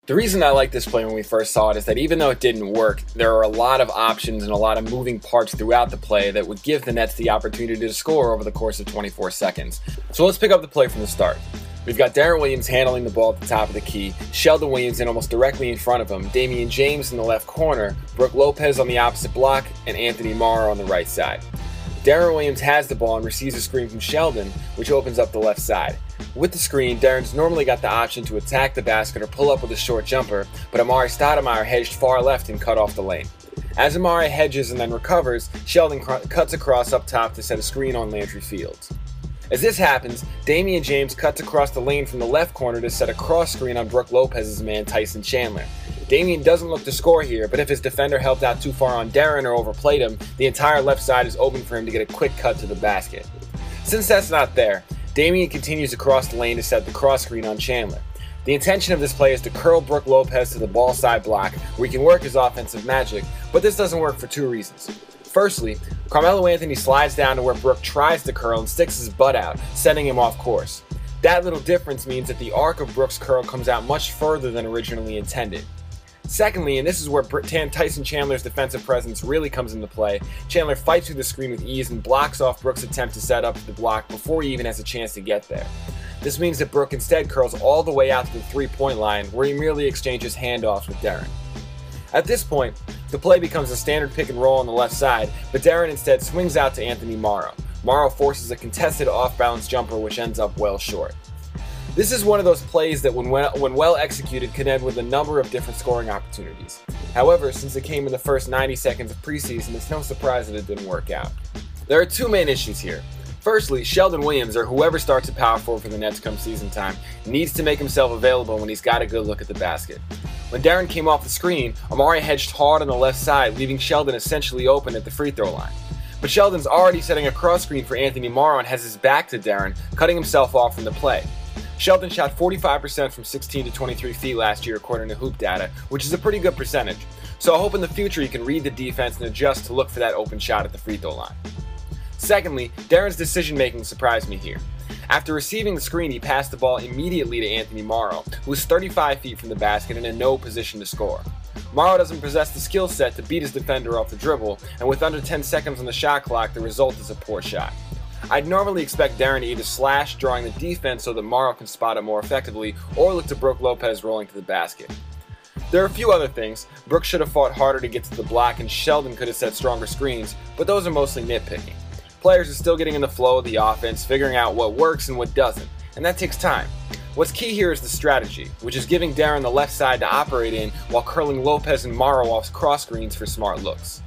The reason I liked this play when we first saw it is that even though it didn't work, there are a lot of options and a lot of moving parts throughout the play that would give the Nets the opportunity to score over the course of 24 seconds. So let's pick up the play from the start. We've got Deron Williams handling the ball at the top of the key, Sheldon Williams in almost directly in front of him, Damian James in the left corner, Brook Lopez on the opposite block, and Anthony Morrow on the right side. Deron Williams has the ball and receives a screen from Sheldon, which opens up the left side. With the screen, Deron's normally got the option to attack the basket or pull up with a short jumper, but Amar'e Stoudemire hedged far left and cut off the lane. As Amar'e hedges and then recovers, Sheldon cuts across up top to set a screen on Landry Fields. As this happens, Damian James cuts across the lane from the left corner to set a cross screen on Brook Lopez's man Tyson Chandler. Damian doesn't look to score here, but if his defender helped out too far on Deron or overplayed him, the entire left side is open for him to get a quick cut to the basket. Since that's not there, Damian continues across the lane to set the cross screen on Chandler. The intention of this play is to curl Brook Lopez to the ball side block where he can work his offensive magic, but this doesn't work for two reasons. Firstly, Carmelo Anthony slides down to where Brook tries to curl and sticks his butt out, sending him off course. That little difference means that the arc of Brook's curl comes out much further than originally intended. Secondly, and this is where Tyson Chandler's defensive presence really comes into play, Chandler fights through the screen with ease and blocks off Brook's attempt to set up the block before he even has a chance to get there. This means that Brook instead curls all the way out to the three-point line where he merely exchanges handoffs with Deron. At this point, the play becomes a standard pick and roll on the left side, but Deron instead swings out to Anthony Morrow. Morrow forces a contested off-balance jumper which ends up well short. This is one of those plays that when well executed can end with a number of different scoring opportunities. However, since it came in the first 90 seconds of preseason, it's no surprise that it didn't work out. There are two main issues here. Firstly, Sheldon Williams, or whoever starts at power forward for the Nets come season time, needs to make himself available when he's got a good look at the basket. When Deron came off the screen, Amar'e hedged hard on the left side, leaving Sheldon essentially open at the free throw line. But Sheldon's already setting a cross screen for Anthony Morrow and has his back to Deron, cutting himself off from the play. Sheldon shot 45% from 16 to 23 feet last year according to Hoop Data, which is a pretty good percentage. So I hope in the future he can read the defense and adjust to look for that open shot at the free throw line. Secondly, Deron's decision making surprised me here. After receiving the screen, he passed the ball immediately to Anthony Morrow, who was 35 feet from the basket and in no position to score. Morrow doesn't possess the skill set to beat his defender off the dribble, and with under 10 seconds on the shot clock, the result is a poor shot. I'd normally expect Deron to either slash, drawing the defense so that Morrow can spot it more effectively, or look to Brook Lopez rolling to the basket. There are a few other things. Brook should have fought harder to get to the block, and Sheldon could have set stronger screens, but those are mostly nitpicking. Players are still getting in the flow of the offense, figuring out what works and what doesn't, and that takes time. What's key here is the strategy, which is giving Deron the left side to operate in while curling Lopez and Morrow off cross screens for smart looks.